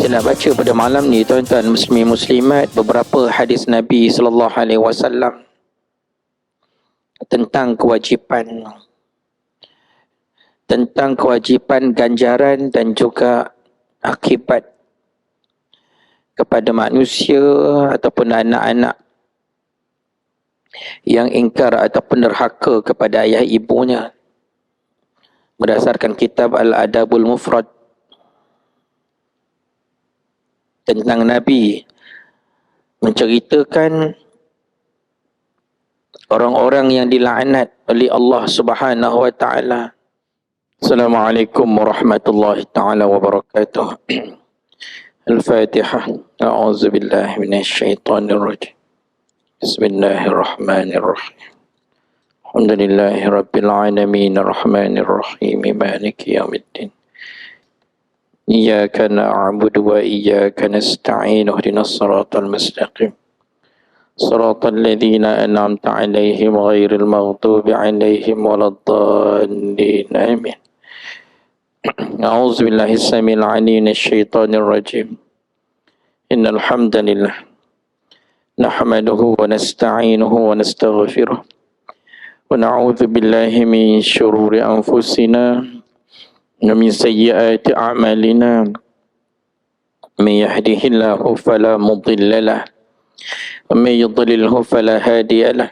Kita nak baca pada malam ni tuan-tuan muslimin muslimat beberapa hadis Nabi sallallahu alaihi wasallam tentang kewajipan ganjaran dan juga akibat kepada manusia ataupun anak-anak yang ingkar ataupun derhaka kepada ayah ibunya berdasarkan kitab Al-Adabul Mufrad. Tentang Nabi menceritakan orang-orang yang dilaknat oleh Allah Subhanahu wa taala. Assalamualaikum warahmatullahi taala wabarakatuh. Al-Fatihah. A'udzubillahi minasyaitonir rajim. Bismillahirrahmanirrahim. Alhamdulillahirabbil alamin arrahmanir rahim maliki yaumiddin. إياك نعبد وإياك نستعين اهدنا الصراط المستقيم صراط الذين أنعمت عليهم غير المغضوب عليهم ولا الضالين آمين. أعوذ بالله السميع العليم من الشيطان الرجيم. إن الحمد لله نحمده ونستعينه ونستغفره ونعوذ بالله من شرور أنفسنا ومن سيئات أعمالنا من يهده الله فلا مضل له ومن يضلله فلا هادي له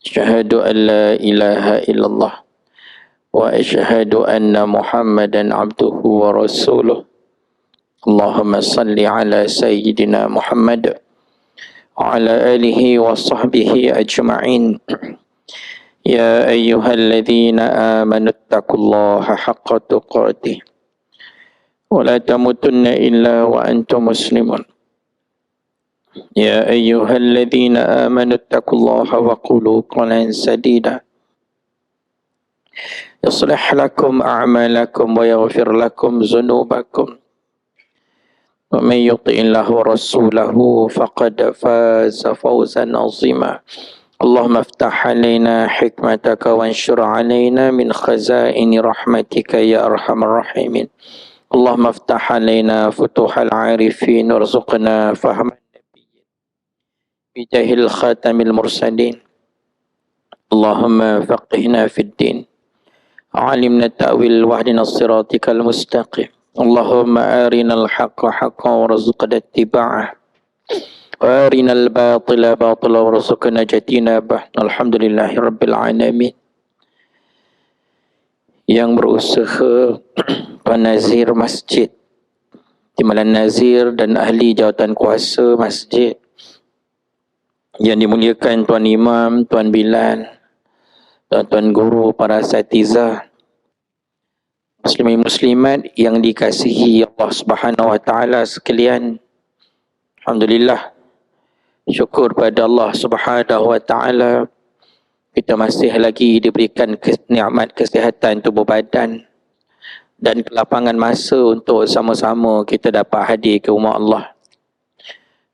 أشهد أن لا إله إلا الله وأشهد أن محمدا عبده ورسوله. اللهم صل على سيدنا محمد وعلى آله وصحبه أجمعين. يا أيها الذين آمنوا اتقوا الله حق تقاته ولا تموتن إلا وأنتم مسلمون. يا أيها الذين آمنوا اتقوا الله وقولوا قولا سديدا يصلح لكم أعمالكم ويغفر لكم ذنوبكم ومن يطع الله ورسوله فقد فاز فوزا عظيما. اللهم افتح علينا حكمتك وانشر علينا من خزائن رحمتك يا أرحم الراحمين. اللهم افتح علينا فتوح العارفين وارزقنا فهم النبيين بجاه الخاتم المرسلين. اللهم فقهنا في الدين علمنا التأويل واهدنا صراطك المستقيم. اللهم أرنا الحق حقا وارزقنا اتباعه وارنا الباطل باطلا وارزقنا اجتنابه. Alhamdulillahi rabbil alamin. Yang berusaha penazir masjid, timbalan nazir dan ahli jawatan kuasa masjid yang dimuliakan Tuan Imam, Tuan Bilal, Tuan Guru, para asatizah, muslimin muslimat yang dikasihi Allah Subhanahu wa taala sekalian. Alhamdulillah, syukur pada Allah Subhanahu wa taala kita masih lagi diberikan nikmat kesihatan tubuh badan dan kelapangan masa untuk sama-sama kita dapat hadir ke rumah Allah.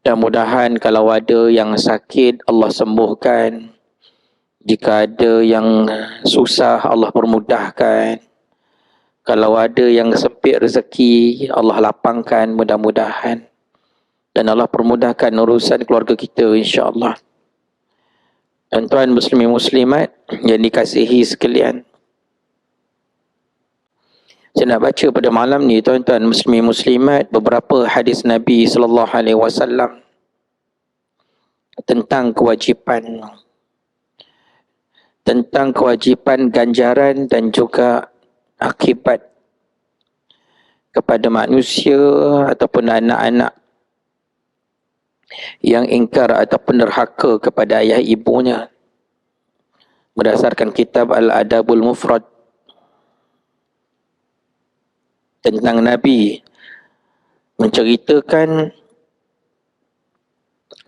Dan mudahan kalau ada yang sakit Allah sembuhkan, jika ada yang susah Allah permudahkan, kalau ada yang sempit rezeki Allah lapangkan mudah-mudahan, dan Allah permudahkan urusan keluarga kita insya-Allah. Tuan-tuan muslimin muslimat yang dikasihi sekalian, saya nak baca pada malam ni tuan-tuan muslimin muslimat beberapa hadis Nabi sallallahu alaihi wasallam tentang kewajipan ganjaran dan juga akibat kepada manusia ataupun anak-anak yang ingkar ataupun derhaka kepada ayah ibunya berdasarkan kitab Al-Adabul Mufrad. Tentang Nabi menceritakan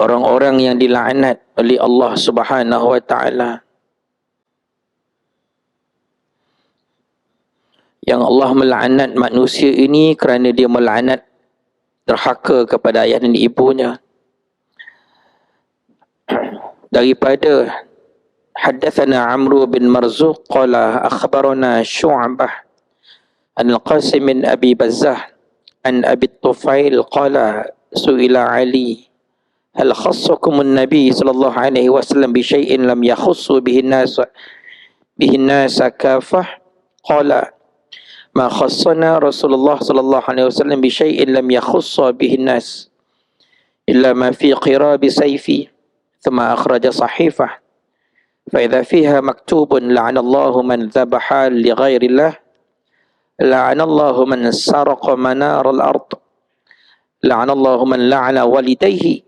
orang-orang yang dilaknat oleh Allah Subhanahu wa taala, yang Allah melaknat manusia ini kerana dia melaknat derhaka kepada ayah dan ibunya. Daripada haddatsana Amr bin Marzuq qala akhbarana Syu'bah an al-Qasim bin Abi Bazzah an Abi Tufail qala su'ila Ali hal khassakum an-nabi sallallahu alaihi wasallam bi syai'in lam yakhussu bihi an-nas kafah qala ma khassana Rasulullah sallallahu alaihi wasallam bi syai'in lam yakhussa bihi an-nas illa ma fi qirabi sayfi thumma akhraja sahifah fa idza fiha maktubun la'anallahu man dhabaha li ghairillah la'anallahu man saraqa manar al-ard la'anallahu man la'ana walidayhi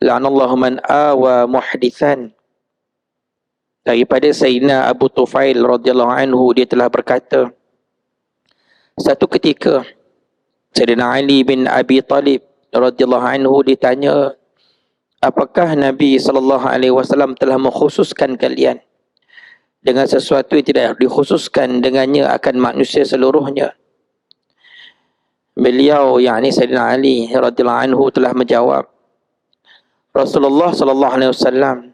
la'anallahu man awa muhdithan. Daripada Sayyidina Abu Tufail radhiyallahu anhu, dia telah berkata, satu ketika Sayyidina Ali bin Abi Talib radhiyallahu anhu ditanya, apakah Nabi sallallahu alaihi wasallam telah mengkhususkan kalian dengan sesuatu yang tidak dikhususkan dengannya akan manusia seluruhnya? Beliau, yakni Sayyidina Ali radhiyallahu anhu, telah menjawab, Rasulullah sallallahu alaihi wasallam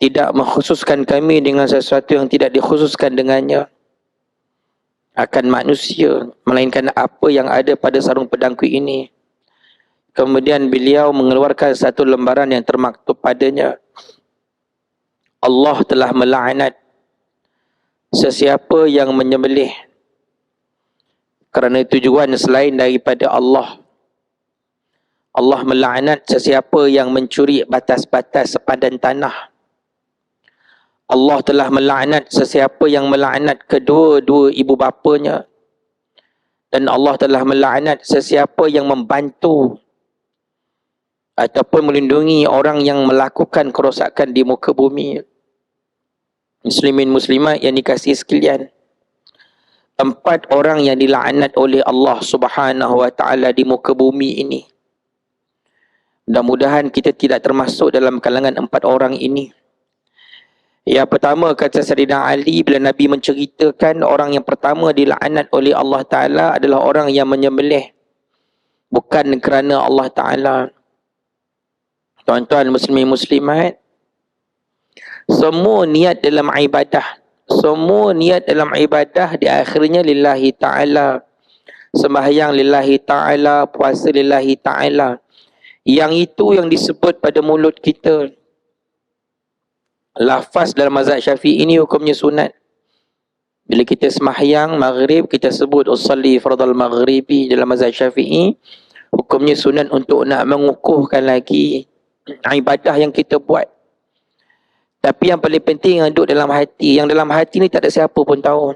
tidak mengkhususkan kami dengan sesuatu yang tidak dikhususkan dengannya akan manusia, melainkan apa yang ada pada sarung pedangku ini. Kemudian beliau mengeluarkan satu lembaran yang termaktub padanya, Allah telah melaknat sesiapa yang menyembelih kerana tujuan selain daripada Allah. Allah melaknat sesiapa yang mencuri batas-batas sepadan tanah. Allah telah melaknat sesiapa yang melaknat kedua-dua ibu bapanya. Dan Allah telah melaknat sesiapa yang membantu ataupun melindungi orang yang melakukan kerosakan di muka bumi. Muslimin muslimat yang dikasihi sekalian, 4 orang yang dilaknat oleh Allah Subhanahu wa taala di muka bumi ini. Mudah-mudahan kita tidak termasuk dalam kalangan 4 orang ini. Yang pertama, kata Sayyidina Ali, bila Nabi menceritakan orang yang pertama dilaknat oleh Allah Ta'ala adalah orang yang menyembelih bukan kerana Allah Ta'ala. Tuan-tuan muslimin muslimat, semua niat dalam ibadah, semua niat dalam ibadah di akhirnya lillahi ta'ala. Sembahyang lillahi ta'ala, puasa lillahi ta'ala. Yang itu yang disebut pada mulut kita. Lafaz dalam mazhab Syafi'i ini hukumnya sunat. Bila kita sembahyang maghrib, kita sebut usalli fardal maghribi dalam mazhab Syafi'i, hukumnya sunat untuk nak mengukuhkan lagi ibadah yang kita buat. Tapi yang paling penting yang duduk dalam hati. Yang dalam hati ni tak ada siapa pun tahu.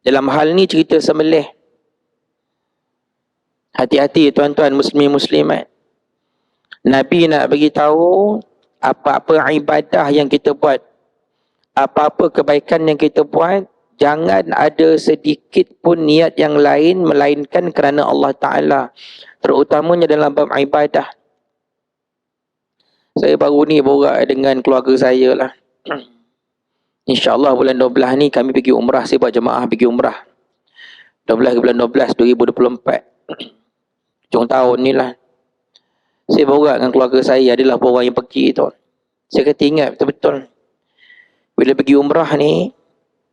Dalam hal ni cerita sembelih. Hati-hati tuan-tuan muslimin muslimat. Nabi nak bagi tahu apa-apa ibadah yang kita buat, apa-apa kebaikan yang kita buat, jangan ada sedikit pun niat yang lain melainkan kerana Allah Ta'ala. Terutamanya dalam bab ibadah. Saya baru ni borak dengan keluarga saya lah. InsyaAllah bulan 12 ni kami pergi umrah. Saya buat jemaah pergi umrah 12 bulan 12 2024. Hujung tahun ni lah. Saya borak dengan keluarga saya, adalah orang yang pergi tu. Saya kata ingat betul-betul, bila pergi umrah ni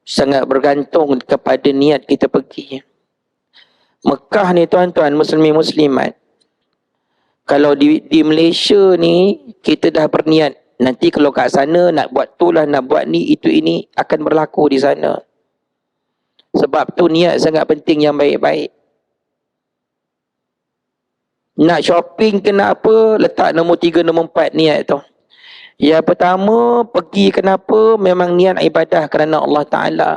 sangat bergantung kepada niat kita pergi. Mekah ni tuan-tuan muslimin muslimat, kalau di Malaysia ni kita dah berniat, nanti kalau kat sana nak buat tu lah, nak buat ni, itu ini akan berlaku di sana. Sebab tu niat sangat penting yang baik-baik. Nak shopping kenapa, letak nombor 3, nombor 4 niat tu. Yang pertama, pergi kenapa, memang niat ibadah kerana Allah Ta'ala.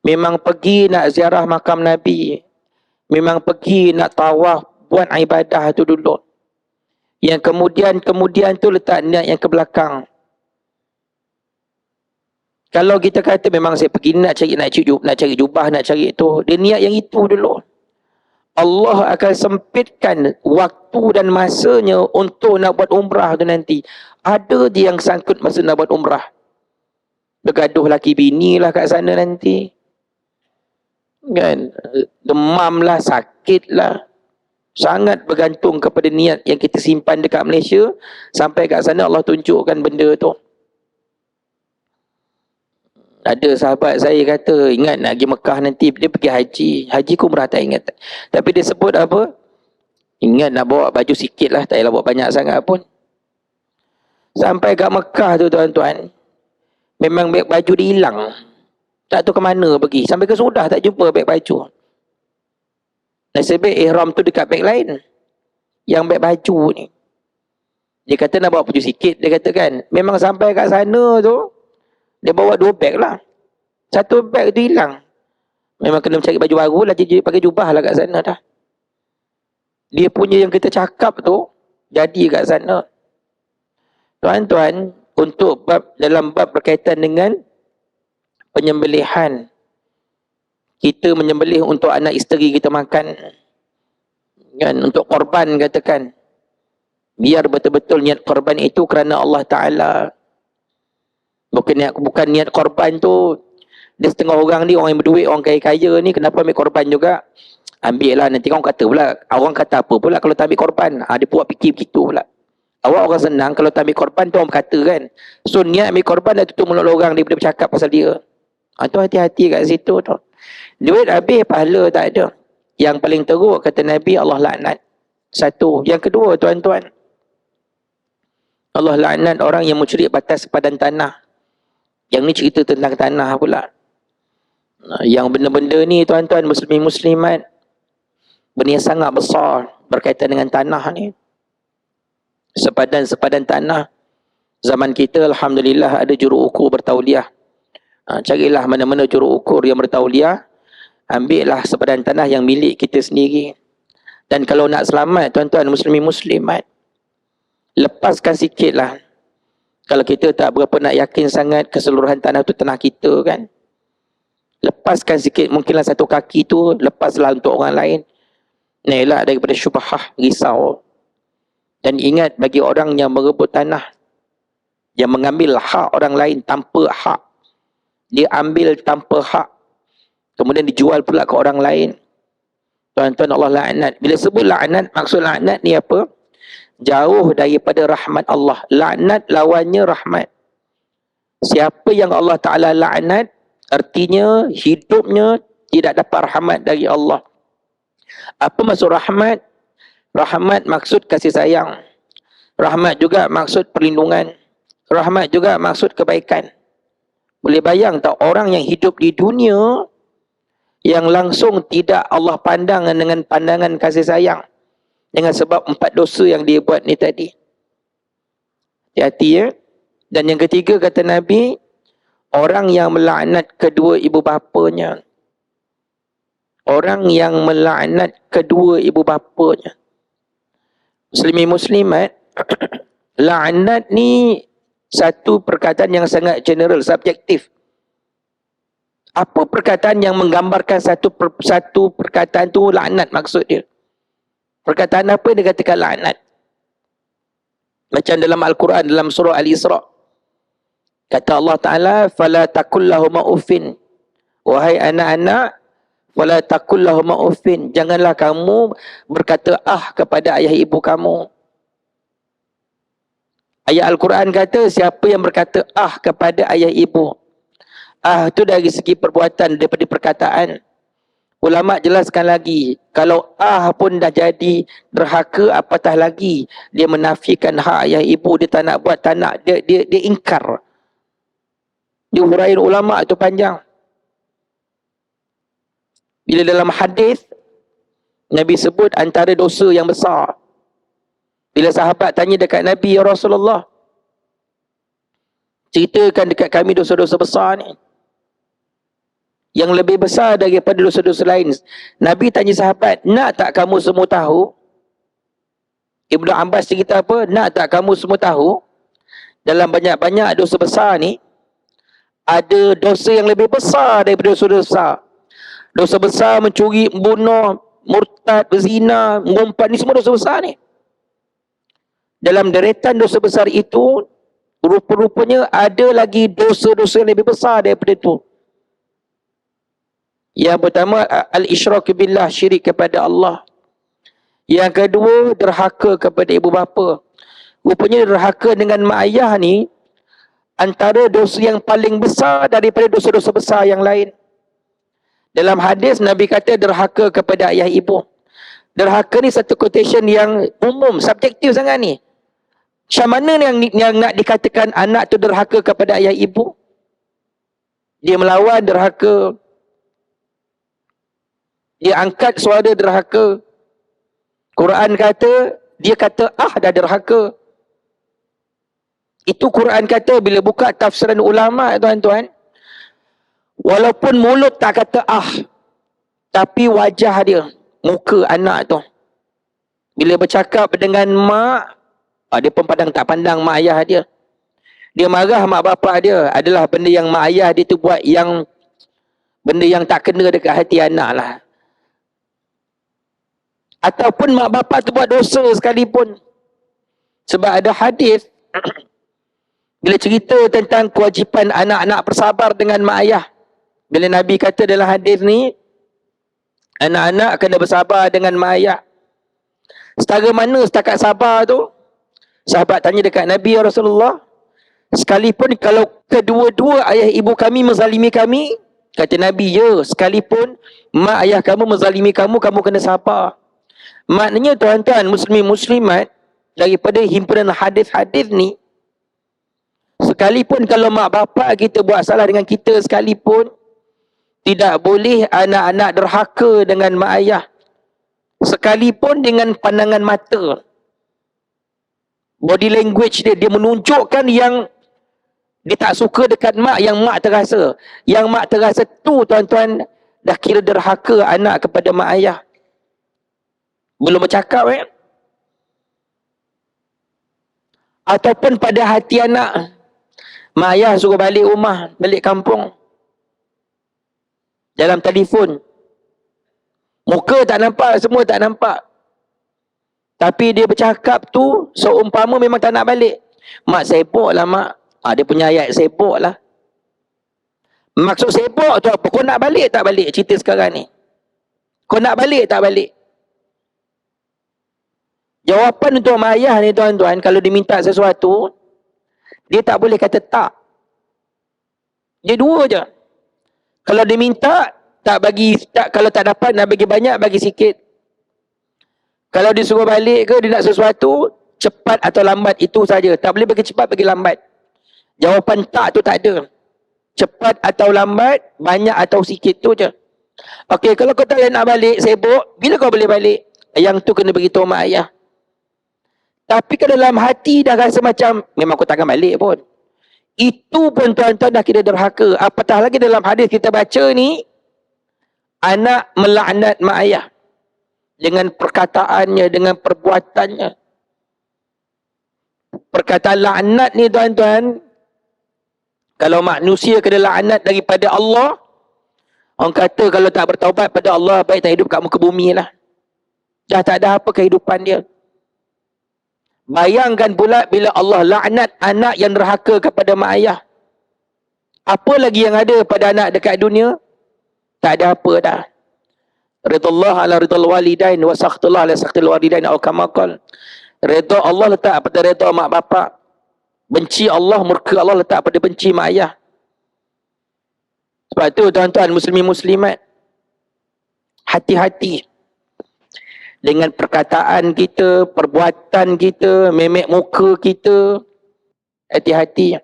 Memang pergi nak ziarah makam Nabi. Memang pergi nak tawaf, buat ibadah tu dulu. Yang kemudian tu letak niat yang ke belakang. Kalau kita kata memang saya pergi nak cari jubah, nak cari itu, dia niat yang itu dulu. Allah akan sempitkan waktu dan masanya untuk nak buat umrah tu nanti. Ada dia yang sangkut masa nak buat umrah. Bergaduh laki bini lah kat sana nanti. Kan? Demam lah, sakit lah. Sangat bergantung kepada niat yang kita simpan dekat Malaysia. Sampai kat sana Allah tunjukkan benda tu. Ada sahabat saya kata, ingat nak pergi Mekah nanti, dia pergi haji. Haji umrah tak ingat. Tapi dia sebut apa? Ingat nak bawa baju sikit lah, tak payah bawa banyak sangat pun. Sampai kat Mekah tu tuan-tuan, memang beg baju dia hilang. Tak tahu ke mana pergi. Sampai ke Sudah tak jumpa beg baju. Nasib baik ihram tu dekat beg lain. Yang beg baju ni. Dia kata nak bawa baju sikit, dia kata kan. Memang sampai kat sana tu, dia bawa 2 beg lah. 1 beg tu hilang. Memang kena mencari baju baru lah, dia pakai jubah lah kat sana dah. Dia punya yang kita cakap tu, jadi kat sana. Tuan-tuan, untuk dalam bab berkaitan dengan penyembelihan, kita menyembelih untuk anak isteri kita makan, kan, untuk korban katakan, biar betul-betul niat korban itu kerana Allah Ta'ala. Bukan niat korban tu, dia setengah orang ni, orang yang berduit, orang kaya-kaya ni, kenapa ambil korban juga? Ambil lah, nanti orang kata pula, orang kata apa pula kalau tak ambil korban? Dia buat fikir begitu pula. Awak orang senang, kalau tak ambil korban tu orang berkata kan. So niat ambil korban dah tutup mulut orang, dia bercakap pasal dia. Tu hati-hati kat situ tu. Duit habis, pahala tak ada. Yang paling teruk kata Nabi, Allah laknat. Satu. Yang kedua tuan-tuan, Allah laknat orang yang mencuri batas sepadan tanah. Yang ni cerita tentang tanah pula. Yang benda-benda ni tuan-tuan muslimin-muslimat, benda yang sangat besar berkaitan dengan tanah ni. Sepadan-sepadan tanah. Zaman kita alhamdulillah ada juru ukur bertauliah. Carilah mana-mana juru ukur yang bertauliah. Ambillah sepadan tanah yang milik kita sendiri. Dan kalau nak selamat tuan-tuan muslimin-muslimat, lepaskan sikit lah. Kalau kita tak berapa nak yakin sangat keseluruhan tanah tu tanah kita kan, lepaskan sikit, mungkinlah 1 kaki tu lepaslah untuk orang lain. Ni elak daripada syubhah, risau. Dan ingat, bagi orang yang merebut tanah, yang mengambil hak orang lain tanpa hak, dia ambil tanpa hak, kemudian dijual pula ke orang lain, tuan-tuan, Allah laknat. Bila sebut laknat, maksud laknat ni apa? Jauh daripada rahmat Allah. Laknat lawannya rahmat. Siapa yang Allah Ta'ala laknat, artinya hidupnya tidak dapat rahmat dari Allah. Apa maksud rahmat? Rahmat maksud kasih sayang. Rahmat juga maksud perlindungan. Rahmat juga maksud kebaikan. Boleh bayang tak orang yang hidup di dunia yang langsung tidak Allah pandang dengan pandangan kasih sayang, dengan sebab 4 dosa yang dia buat ni tadi. Hati-hati ya. Dan yang ketiga kata Nabi, orang yang melaknat kedua ibu bapanya. Orang yang melaknat kedua ibu bapanya. Muslimin muslimat, laknat ni satu perkataan yang sangat general, subjektif. Apa perkataan yang menggambarkan satu perkataan tu laknat maksud dia? Perkataan apa dia katakan laknat? Macam dalam Al-Quran, dalam surah Al-Isra. Kata Allah Ta'ala, فَلَا تَقُلْ لَهُمَا أُفٍّ. Wahai anak-anak, فَلَا تَقُلْ لَهُمَا أُفٍّ. Janganlah kamu berkata kepada ayah ibu kamu. Ayat Al-Quran kata, siapa yang berkata kepada ayah ibu. Itu dari segi perbuatan, daripada perkataan. Ulama jelaskan lagi, kalau pun dah jadi derhaka, apatah lagi dia menafikan hak ayah ibu, dia tak nak buat, tak nak, dia ingkar. Dia huraian ulama tu panjang. Bila dalam hadis Nabi sebut antara dosa yang besar. Bila sahabat tanya dekat Nabi, ya Rasulullah, ceritakan dekat kami dosa-dosa besar ni, yang lebih besar daripada dosa-dosa lain. Nabi tanya sahabat, nak tak kamu semua tahu? Ibnu Abbas cerita apa? Nak tak kamu semua tahu? Dalam banyak-banyak dosa besar ni, ada dosa yang lebih besar daripada dosa besar. Dosa besar mencuri, membunuh, murtad, berzina, mengumpat, ni semua dosa besar ni. Dalam deretan dosa besar itu, rupa-rupanya ada lagi dosa-dosa yang lebih besar daripada itu. Yang pertama, al-isyrak billah, syirik kepada Allah. Yang kedua, derhaka kepada ibu bapa. Rupanya derhaka dengan mak ayah ni, antara dosa yang paling besar daripada dosa-dosa besar yang lain. Dalam hadis Nabi kata derhaka kepada ayah ibu. Derhaka ni satu quotation yang umum, subjektif sangat ni. Macam mana yang nak dikatakan anak tu derhaka kepada ayah ibu? Dia melawan, derhaka. Dia angkat suara, derhaka. Quran kata, dia kata dah derhaka. Itu Quran kata bila buka tafsiran ulama, tuan-tuan. Walaupun mulut tak kata tapi wajah dia, muka anak tu, bila bercakap dengan mak, dia pun tak pandang mak ayah dia. Dia marah mak bapak dia adalah benda yang mak ayah dia tu buat, yang benda yang tak kena dekat hati anak lah. Ataupun mak bapak tu buat dosa sekalipun. Sebab ada hadis bila cerita tentang kewajipan anak-anak bersabar dengan mak ayah. Bila Nabi kata dalam hadis ni, anak-anak kena bersabar dengan mak ayah. Setara mana setakat sabar tu? Sahabat tanya dekat Nabi, ya Rasulullah, sekalipun kalau kedua-dua ayah ibu kami menzalimi kami, kata Nabi, ya, sekalipun mak ayah kamu menzalimi kamu, kamu kena sabar. Maknanya tuan-tuan muslim-muslimat, daripada himpunan hadis-hadis ni, sekalipun kalau mak bapak kita buat salah dengan kita sekalipun, tidak boleh anak-anak derhaka dengan mak ayah. Sekalipun dengan pandangan mata. Body language dia menunjukkan yang dia tak suka dekat mak, yang mak terasa. Yang mak terasa tu, tuan-tuan, dah kira derhaka anak kepada mak ayah. Belum bercakap Ataupun pada hati anak, mak ayah suruh balik rumah, balik kampung, dalam telefon, muka tak nampak, semua tak nampak, tapi dia bercakap tu seumpama memang tak nak balik. Mak sibuk lah mak. Dia punya ayat sibuk lah. Maksud sibuk tu apa? Kau nak balik tak balik? Cerita sekarang ni, kau nak balik tak balik? Jawapan untuk mak ayah ni, tuan-tuan, kalau diminta sesuatu, dia tak boleh kata tak. Dia dua je. Kalau dia minta, tak bagi, kalau tak dapat, nak bagi banyak, bagi sikit. Kalau dia suruh balik ke, dia nak sesuatu, cepat atau lambat, itu saja. Tak boleh bagi cepat, bagi lambat. Jawapan tak tu tak ada. Cepat atau lambat, banyak atau sikit tu je. Okey, kalau kau tak boleh nak balik, sibuk, bila kau boleh balik? Yang tu kena beritahu mak ayah. Tapi kalau dalam hati dah rasa macam, memang kau takkan balik pun, itu pun tuan-tuan dah kira derhaka. Apatah lagi dalam hadis kita baca ni, anak melaknat mak ayah dengan perkataannya, dengan perbuatannya. Perkataan laknat ni, tuan-tuan, kalau manusia kena laknat daripada Allah, orang kata kalau tak bertaubat pada Allah, baik tak hidup kat muka bumi lah. Dah tak ada apa kehidupan dia. Bayangkan pula bila Allah laknat anak yang derhaka kepada mak ayah. Apa lagi yang ada pada anak dekat dunia? Tak ada apa dah. Ridallah ala ridal walidain wa sakhtullah ala sakhtil walidain atau kama qala. Redha Allah letak pada redha mak bapak. Benci Allah, murka Allah letak pada benci mak ayah. Sebab tu tuan-tuan muslimin muslimat, hati-hati dengan perkataan kita, perbuatan kita, memek muka kita. Hati-hati.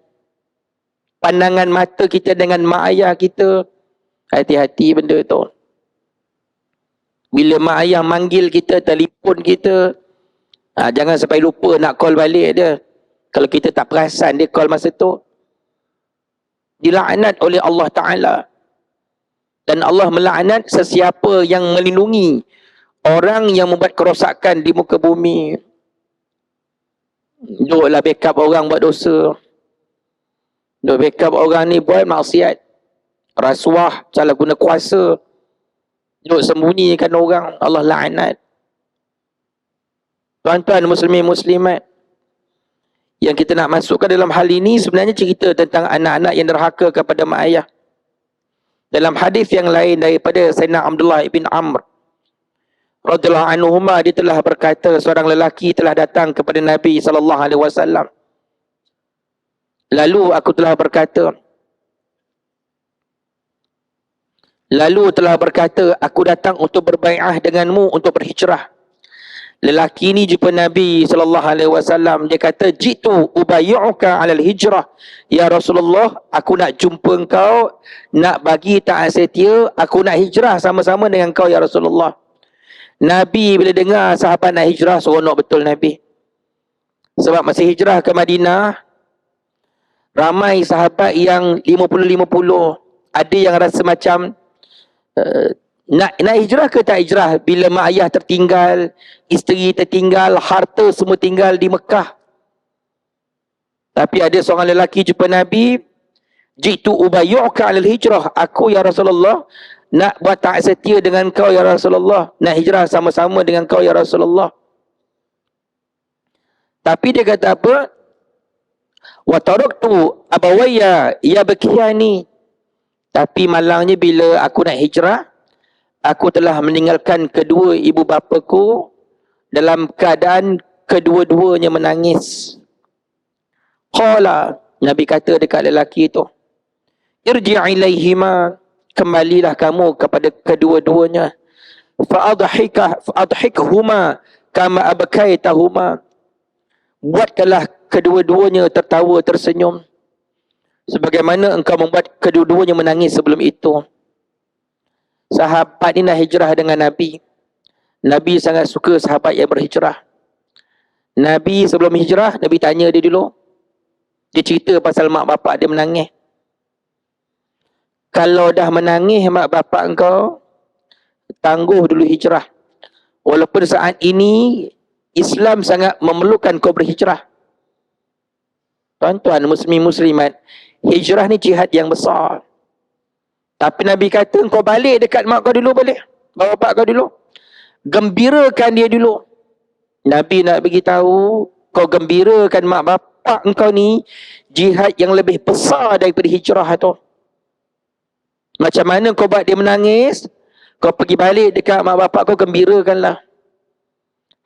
Pandangan mata kita dengan mak ayah kita, hati-hati benda tu. Bila mak ayah manggil kita, telefon kita, jangan sampai lupa nak call balik dia. Kalau kita tak perasan dia call masa tu, dilaknat oleh Allah Ta'ala. Dan Allah melaknat sesiapa yang melindungi orang yang membuat kerosakan di muka bumi. Duklah backup orang buat dosa. Duk backup orang ni buat maksiat, rasuah, salah guna kuasa. Duk sembunyikan orang, Allah laknat. Tuan-tuan muslimin muslimat, yang kita nak masukkan dalam hal ini sebenarnya cerita tentang anak-anak yang derhaka kepada mak ayah. Dalam hadis yang lain daripada Sayyidina Abdullah bin Amr radhiyallahu anhuma, dia telah berkata, seorang lelaki telah datang kepada Nabi sallallahu alaihi wasallam. Lalu telah berkata, aku datang untuk berbai'ah denganmu untuk berhijrah. Lelaki ni jumpa Nabi SAW. Dia kata, jitu ubayyu'uka alal hijrah. Ya Rasulullah, aku nak jumpa engkau, nak bagi taat setia, aku nak hijrah sama-sama dengan kau ya Rasulullah. Nabi bila dengar sahabat nak hijrah, seronok betul Nabi. Sebab masa hijrah ke Madinah, ramai sahabat yang 50-50. Ada yang rasa macam nak hijrah ke tak hijrah bila mak ayah tertinggal, isteri tertinggal, harta semua tinggal di Mekah. Tapi ada seorang lelaki jumpa Nabi, jitu ubayyu'ka 'alal hijrah. Aku ya Rasulullah nak buat taat setia dengan kau ya Rasulullah, nak hijrah sama-sama dengan kau ya Rasulullah. Tapi dia kata apa? Wa taraktu abawayya yabkiyani. Tapi malangnya bila aku nak hijrah, aku telah meninggalkan kedua ibu bapaku dalam keadaan kedua-duanya menangis. Qala, Nabi kata dekat lelaki itu, irji' ilaihima, kembalilah kamu kepada kedua-duanya. Fa'adhikhuma kama abkaitahuma. Buatkanlah kedua-duanya tertawa tersenyum sebagaimana engkau membuat kedua-duanya menangis sebelum itu. Sahabat ni nak hijrah dengan Nabi. Nabi sangat suka sahabat yang berhijrah. Nabi sebelum hijrah, Nabi tanya dia dulu. Dia cerita pasal mak bapak dia menangis. Kalau dah menangis mak bapak engkau, tangguh dulu hijrah. Walaupun saat ini Islam sangat memerlukan kau berhijrah. Tuan-tuan, muslimat, hijrah ni jihad yang besar. Tapi Nabi kata, kau balik dekat mak kau dulu, balik. Bapak kau dulu. Gembirakan dia dulu. Nabi nak beritahu, kau gembirakan mak bapak engkau ni, jihad yang lebih besar daripada hijrah tu. Macam mana kau buat dia menangis, kau pergi balik dekat mak bapak kau, gembirakanlah.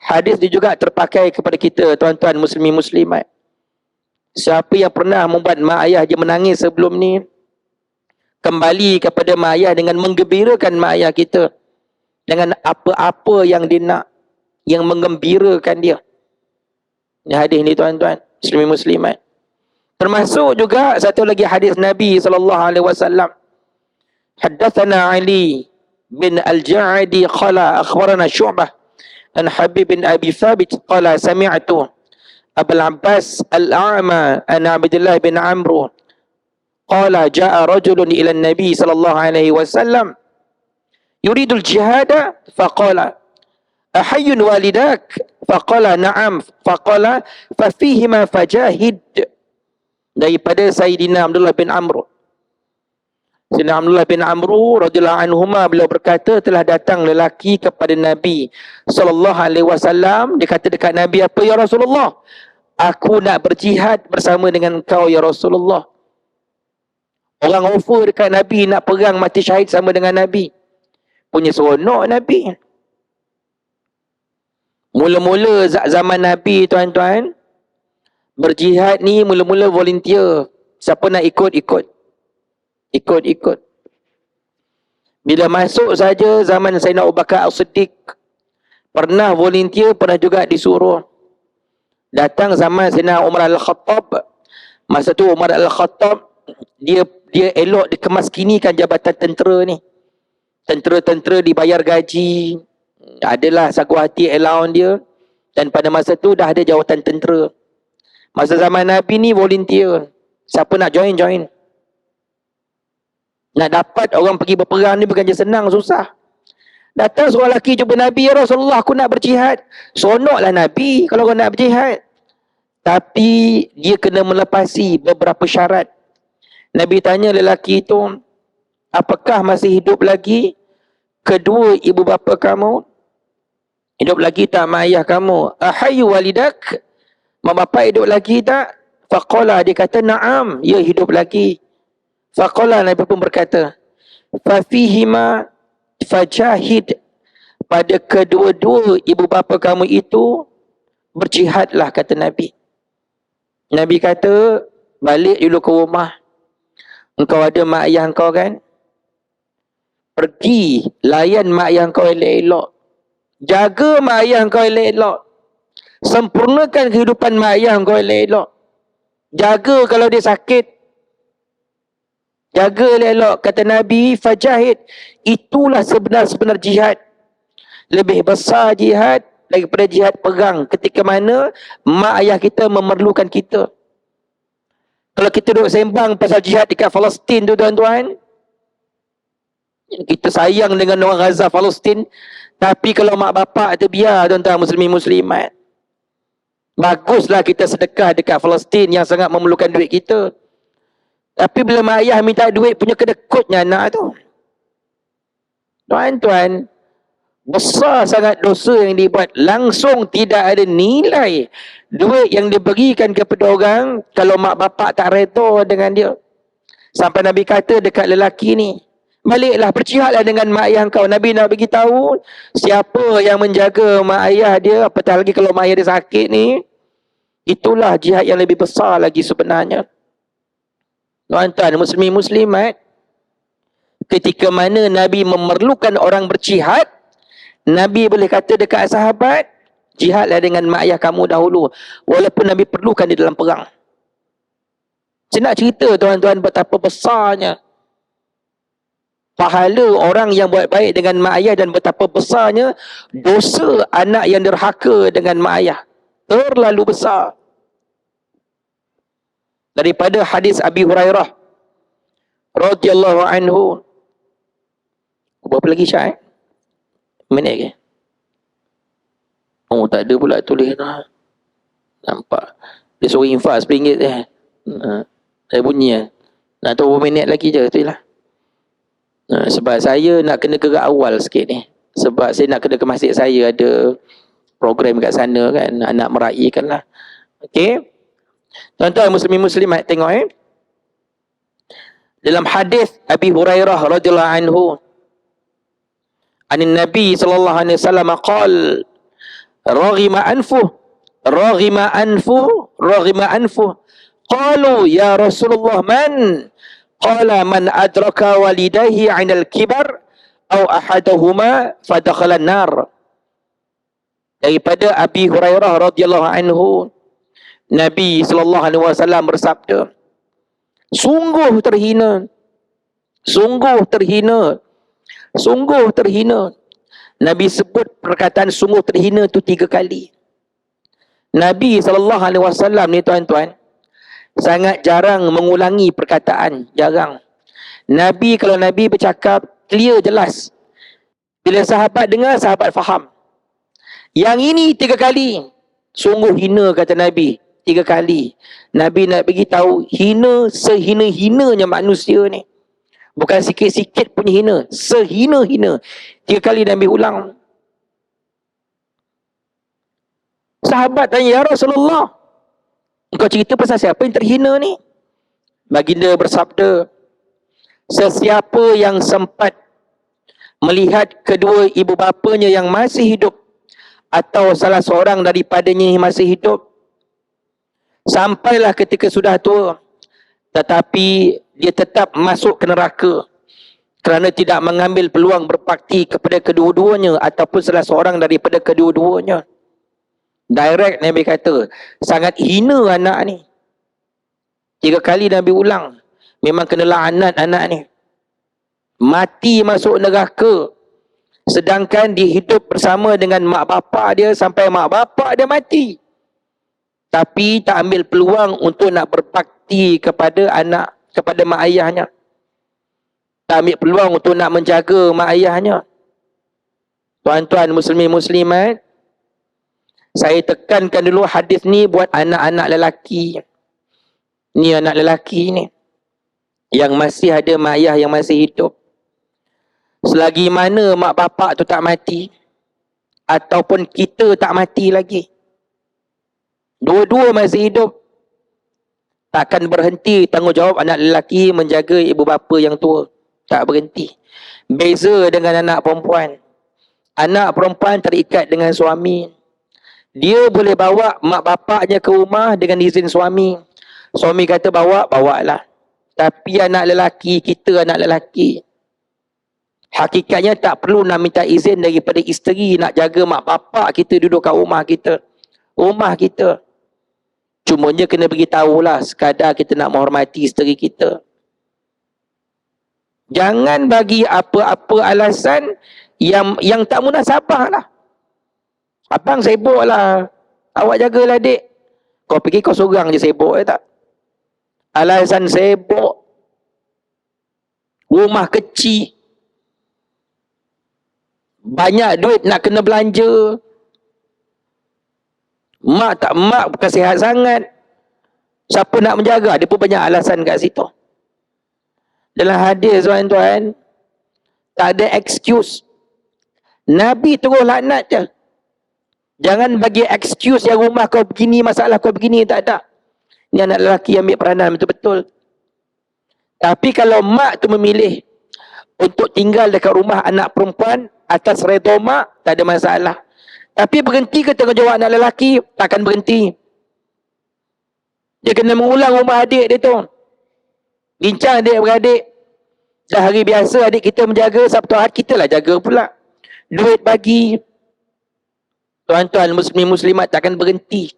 Hadis dia juga terpakai kepada kita, tuan-tuan muslimat. Siapa yang pernah membuat mak ayah dia menangis sebelum ni, kembali kepada mak ayah dengan menggembirakan mak ayah kita. Dengan apa-apa yang dia nak, yang menggembirakan dia. Ini hadis ni tuan-tuan, muslimat. Termasuk juga satu lagi hadis Nabi SAW. Haddathana Ali bin Al-Ja'adi qala akhbarana Syu'bah an Habib bin Abi Thabit qala sami'tu Abul Abbas Al-A'ma an Abdullah bin Amr qala ja'a rajulun ila Nabi sallallahu alaihi wasallam yuridul jihada faqala ahayyun walidak faqala na'am faqala fafihima fajahid. Daripada Sayyidina Abdullah bin Amr. Sayyidina Abdullah bin Amr radhiyallahu anhuma, beliau berkata, telah datang lelaki kepada Nabi sallallahu alaihi wasallam. Dia kata dekat Nabi, apa ya Rasulullah? Aku nak berjihad bersama dengan kau ya Rasulullah. Orang offer dekat Nabi nak perang mati syahid sama dengan Nabi. Punya seronok Nabi. Mula-mula zaman Nabi tuan-tuan, berjihad ni mula-mula volunteer. Siapa nak ikut, ikut. Ikut. Bila masuk saja zaman Sayyidina Abu Bakar As-Siddiq, pernah volunteer, pernah juga disuruh. Datang zaman Sayyidina Umar Al-Khattab. Masa tu Umar Al-Khattab, dia elok dikemaskinikan jabatan tentera ni. Tentera-tentera dibayar gaji, adalah sagu hati allowance dia. Dan pada masa tu dah ada jawatan tentera. Masa zaman Nabi ni volunteer. Siapa nak join, join. Nak dapat orang pergi berperang ni bukan je senang, susah. Datang seorang lelaki jumpa Nabi, ya Rasulullah, aku nak berjihad. Seronoklah Nabi kalau kau nak berjihad. Tapi dia kena melepasi beberapa syarat. Nabi tanya lelaki itu, apakah masih hidup lagi kedua ibu bapa kamu? Hidup lagi tak mak ayah kamu? Ahayyu walidak? Mak bapak hidup lagi tak? Faqala, dia kata na'am, ya hidup lagi. Faqala, Nabi pun berkata, fafihima fajahid, pada kedua-dua ibu bapa kamu itu berjihadlah, kata Nabi. Nabi kata, balik dulu ke rumah. Engkau ada mak ayah engkau kan? Pergi layan mak ayah engkau elok-elok. Jaga mak ayah engkau elok-elok. Sempurnakan kehidupan mak ayah engkau elok-elok. Jaga kalau dia sakit. Jaga elok-elok. Kata Nabi, fajahid. Itulah sebenar-sebenar jihad. Lebih besar jihad daripada jihad perang. Ketika mana mak ayah kita memerlukan kita. Kalau kita duduk sembang pasal jihad dekat Palestin tu tuan-tuan, kita sayang dengan orang Gaza Palestin, tapi kalau mak bapak tu biar tuan-tuan muslimin-muslimat. Baguslah kita sedekah dekat Palestin yang sangat memerlukan duit kita. Tapi bila mak ayah minta duit, punya kedekutnya anak tu. Tuan-tuan, besar sangat dosa yang dibuat. Langsung tidak ada nilai duit yang diberikan kepada orang kalau mak bapak tak redha dengan dia. Sampai Nabi kata dekat lelaki ni, baliklah berjihadlah dengan mak ayah kau. Nabi nak bagi tahu siapa yang menjaga mak ayah dia, apatah lagi kalau mak ayah dia sakit ni, itulah jihad yang lebih besar lagi sebenarnya. Tuan-tuan muslimin-muslimat, ketika mana Nabi memerlukan orang berjihad, Nabi boleh kata dekat sahabat, jihadlah dengan mak ayah kamu dahulu, walaupun Nabi perlukan di dalam perang. Saya nak cerita tuan-tuan betapa besarnya pahala orang yang buat baik dengan mak ayah dan betapa besarnya dosa anak yang derhaka dengan mak ayah. Terlalu besar. Daripada hadis Abi Hurairah radhiyallahu anhu. Berapa lagi Syah? Minit ke? Oh, tak ada pula tulis dah. Nampak. Dia suruh infak RM10 je. Saya bunyi. Nak tahu berapa minit lagi je. Itulah. Sebab saya nak kena gerak awal sikit ni. Sebab saya nak kena ke masjid saya. Ada program kat sana kan. Anak meraihkan lah. Okey. Tuan-tuan muslimin-muslimat tengok dalam hadis Abi Hurairah radhiyallahu anhu, anin Nabi sallallahu alaihi wasallam qala raghima anfuh qalu ya Rasulullah man qala man adraka walidayhi 'inal kibar aw ahaduhuma fadakhala an-nar. Daripada Abi Hurairah radhiyallahu anhu, Nabi sallallahu alaihi wasallam bersabda, sungguh terhina, sungguh terhina, sungguh terhina. Nabi sebut perkataan sungguh terhina tu 3 kali. Nabi SAW ni tuan-tuan, sangat jarang mengulangi perkataan. Jarang. Nabi kalau Nabi bercakap, clear, jelas. Bila sahabat dengar, sahabat faham. Yang ini 3 kali. Sungguh hina kata Nabi. 3 kali. Nabi nak bagi tahu hina sehina-hinanya manusia ni. Bukan sikit-sikit punya hina. Sehina-hina. 3 kali Nabi ulang. Sahabat tanya, ya Rasulullah, engkau cerita pasal siapa yang terhina ni? Baginda bersabda, sesiapa yang sempat melihat kedua ibu bapanya yang masih hidup, atau salah seorang daripadanya yang masih hidup, sampailah ketika sudah tua, tetapi dia tetap masuk ke neraka kerana tidak mengambil peluang berbakti kepada kedua-duanya ataupun salah seorang daripada kedua-duanya. Direct Nabi kata, sangat hina anak ni. 3 kali Nabi ulang. Memang kena laknat anak ni. Mati masuk neraka. Sedangkan dia hidup bersama dengan mak bapak dia sampai mak bapak dia mati. Tapi tak ambil peluang untuk nak berbakti kepada anak, kepada mak ayahnya. Tak ambil peluang untuk nak menjaga mak ayahnya. Tuan-tuan muslimin-muslimat, saya tekankan dulu hadis ni buat anak-anak lelaki. Ni anak lelaki ni, yang masih ada mak ayah yang masih hidup. Selagi mana mak bapak tu tak mati, ataupun kita tak mati lagi, dua-dua masih hidup, takkan berhenti tanggungjawab anak lelaki menjaga ibu bapa yang tua. Tak berhenti. Beza dengan anak perempuan. Anak perempuan terikat dengan suami. Dia boleh bawa mak bapaknya ke rumah dengan izin suami. Suami kata bawa, bawalah. Tapi anak lelaki, kita anak lelaki, hakikatnya tak perlu nak minta izin daripada isteri nak jaga mak bapak kita duduk kat rumah kita. Rumah kita. Cumanya kena beritahulah sekadar kita nak menghormati isteri kita. Jangan bagi apa-apa alasan yang tak munasabah lah. Abang sibuk lah, awak jagalah dek. Kau fikir kau seorang je sibuk tak? Alasan sibuk, rumah kecil, banyak duit nak kena belanja, mak bukan sihat sangat, siapa nak menjaga? Dia pun banyak alasan kat situ. Dalam hadis tuan-tuan, tak ada excuse. Nabi terus laknat je. Jangan bagi excuse yang rumah kau begini, masalah kau begini, tak ada. Ni anak lelaki ambil peranan betul-betul. Tapi kalau mak tu memilih untuk tinggal dekat rumah anak perempuan atas redha mak, tak ada masalah. Tapi berhenti ke tanggungjawab anak lelaki? Takkan berhenti. Dia kena mengulang rumah adik dia tu. Bincang adik-beradik. Dah hari biasa adik kita menjaga, Sabtu Ahad kita lah jaga pula. Duit bagi. Tuan-tuan muslim-muslimat takkan berhenti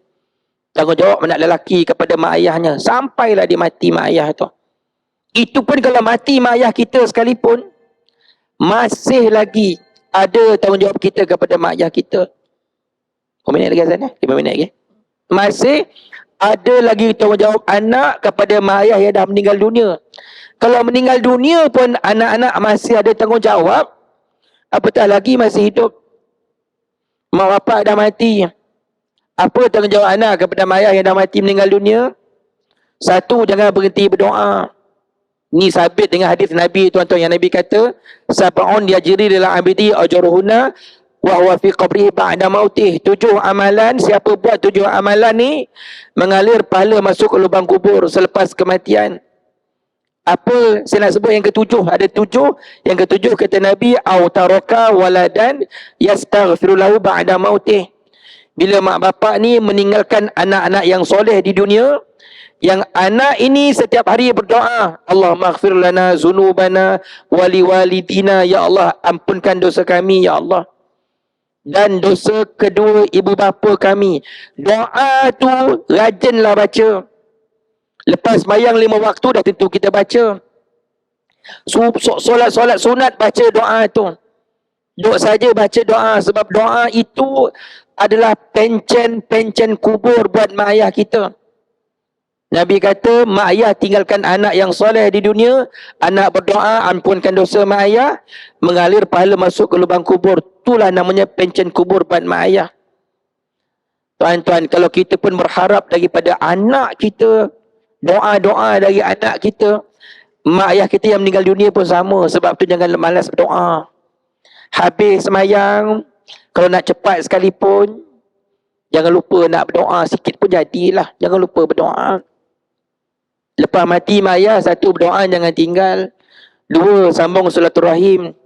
tanggungjawab anak lelaki kepada mak ayahnya sampailah dia mati mak ayah tu. Itu pun kalau mati mak ayah kita sekalipun, masih lagi ada tanggungjawab kita kepada mak ayah kita. 5 minit lagi Azan, 5 minit lagi. Masih ada lagi tanggungjawab anak kepada mak ayah yang dah meninggal dunia. Kalau meninggal dunia pun anak-anak masih ada tanggungjawab, apatah lagi masih hidup. Mak bapak dah mati, apa tanggungjawab anak kepada mak ayah yang dah mati meninggal dunia? Satu, jangan berhenti berdoa. Ni sabit dengan hadis Nabi tuan-tuan, yang Nabi kata, sab'un yajri lil abdi ajruhuna wa huwa fi qabrihi ba'da mautih. 7 amalan, siapa buat 7 amalan ni, mengalir pahala masuk ke lubang kubur selepas kematian. Apa saya nak sebut yang ketujuh? Ada 7. Yang ketujuh kata Nabi, au taraka waladan yastaghfiru lahu ba'da mautih. Bila mak bapak ni meninggalkan anak-anak yang soleh di dunia, yang anak ini setiap hari berdoa, Allahumma ighfir lana zunubana wali walidina, ya Allah ampunkan dosa kami ya Allah, dan dosa kedua ibu bapa kami. Doa tu rajinlah baca. Lepas sembahyang 5 waktu dah tentu kita baca. Solat sunat baca doa tu. Duk saja baca doa, sebab doa itu adalah pencen kubur buat mak ayah kita. Nabi kata, mak ayah tinggalkan anak yang soleh di dunia, anak berdoa ampunkan dosa mak ayah, mengalir pahala masuk ke lubang kubur. Itulah namanya pencen kubur buat mak ayah. Tuan-tuan, kalau kita pun berharap daripada anak kita, doa-doa dari anak kita, mak ayah kita yang meninggal dunia pun sama. Sebab tu jangan malas berdoa. Habis semayang, kalau nak cepat sekalipun, jangan lupa nak berdoa sikit pun jadilah. Jangan lupa berdoa. Lepas mati mak ayah, 1 berdoa jangan tinggal. 2 sambung silaturahim.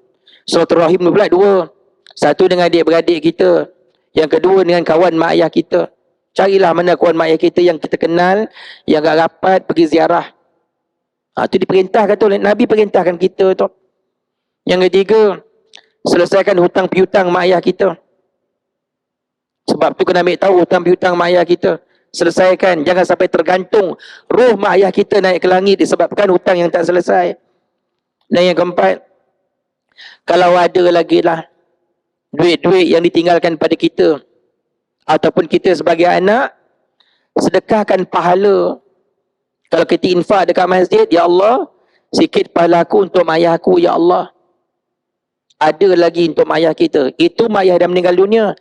Silaturahim pula 2. 1 dengan adik-beradik kita. Yang kedua dengan kawan mak ayah kita. Carilah mana kawan mak ayah kita yang kita kenal, yang agak rapat, pergi ziarah. Itu diperintahkan tu, Nabi perintahkan kita tu. Yang ketiga, selesaikan hutang piutang mak ayah kita. Sebab tu kena ambil tahu hutang piutang mak ayah kita. Selesaikan, jangan sampai tergantung roh mak ayah kita naik ke langit disebabkan hutang yang tak selesai. Dan yang keempat, kalau ada lagi lah duit-duit yang ditinggalkan pada kita, ataupun kita sebagai anak, sedekahkan pahala. Kalau kita infak dekat masjid, ya Allah, sikit pahala aku untuk mak ayah aku, ya Allah. Ada lagi untuk mak ayah kita. Itu mak ayah dah meninggal dunia.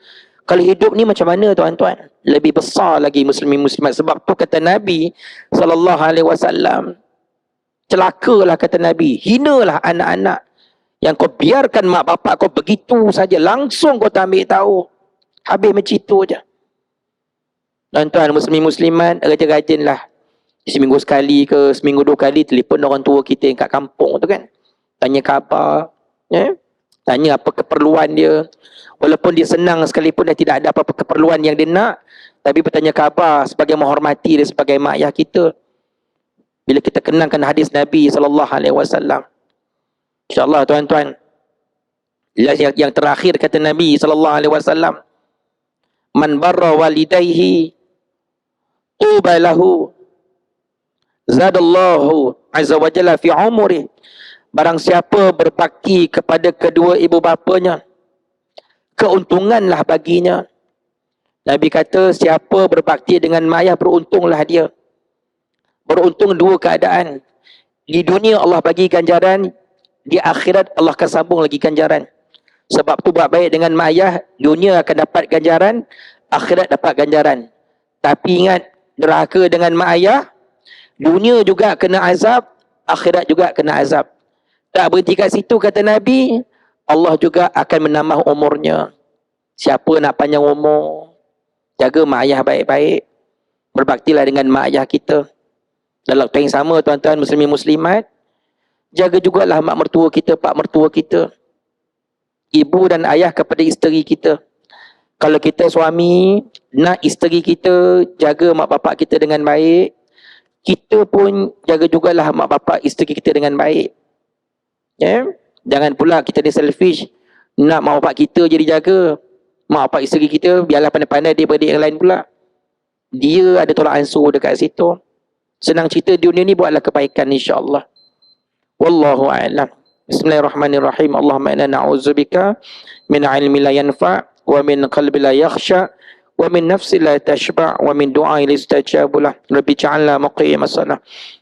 Kalau hidup ni macam mana tuan-tuan? Lebih besar lagi muslimin-muslimat. Sebab tu kata Nabi SAW, celakalah kata Nabi, hinalah anak-anak yang kau biarkan mak bapak kau begitu saja, langsung kau tak ambil tahu. Habis macam itu je. Tuan-tuan muslimin-muslimat, rajin-rajinlah. Seminggu sekali ke, seminggu 2 kali telefon orang tua kita yang kat kampung tu kan. Tanya khabar. Tanya apa keperluan dia. Walaupun dia senang sekalipun dia tidak ada apa-apa keperluan yang dia nak, tapi bertanya khabar sebagai menghormati dia sebagai mak ayah kita. bila kita kenangkan hadis Nabi SAW. InsyaAllah tuan-tuan, yang terakhir kata Nabi SAW, man barra walidayhi tuba lahu zadallahu azza wa jalla fi umri. Barang siapa berbakti kepada kedua ibu bapanya, keuntunganlah baginya. Nabi kata siapa berbakti dengan mak ayah, beruntunglah dia. Beruntung dua keadaan. Di dunia Allah bagi ganjaran, di akhirat Allah akan sambung lagi ganjaran. Sebab tu buat baik dengan mak ayah, dunia akan dapat ganjaran, akhirat dapat ganjaran. Tapi ingat, derhaka dengan mak ayah, dunia juga kena azab, akhirat juga kena azab. Tak berhenti kat situ, kata Nabi, Allah juga akan menambah umurnya. Siapa nak panjang umur, jaga mak ayah baik-baik, berbaktilah dengan mak ayah kita. Dalam waktu yang sama, tuan-tuan muslimin muslimat, jaga jugalah mak mertua kita, pak mertua kita, ibu dan ayah kepada isteri kita. Kalau kita suami, nak isteri kita jaga mak bapak kita dengan baik, kita pun jaga jugalah mak bapak isteri kita dengan baik. Ya? Jangan pula kita ni selfish, nak mak bapak kita jadi jaga, mak bapak isteri kita biarlah pandai-pandai daripada yang lain pula. Dia ada tolak ansur dekat situ. Senang cerita dunia ni, buatlah kebaikan insya-Allah. Wallahu a'lam. Bismillahirrahmanirrahim. Allahumma inna na'udzubika min 'ilmin la yanfa' wa min qalbin la yakhsha wa min nafsin la tashba' wa min du'ain la yustajabu lah. Rabbi ja'alna muqimas salah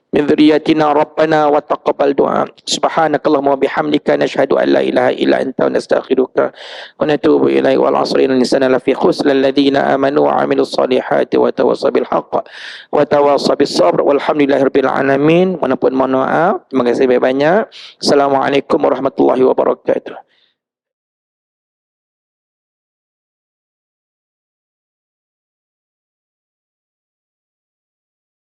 min dhurriyyatina rabbana wa taqabbal du'a. Subhanakallahumma wa bihamdika nashhadu an la ilaha illa anta wa nastaghfiruka wa natubu ilaik. Wal 'asri innal insana lafi khusr alladhina amanu wa 'amilus solihati wa tawassaw bil haqq wa tawassaw bis sabr. Walhamdulillahirabbil alamin. Mohon maaf. Terima kasih banyak. Assalamualaikum warahmatullahi wabarakatuh.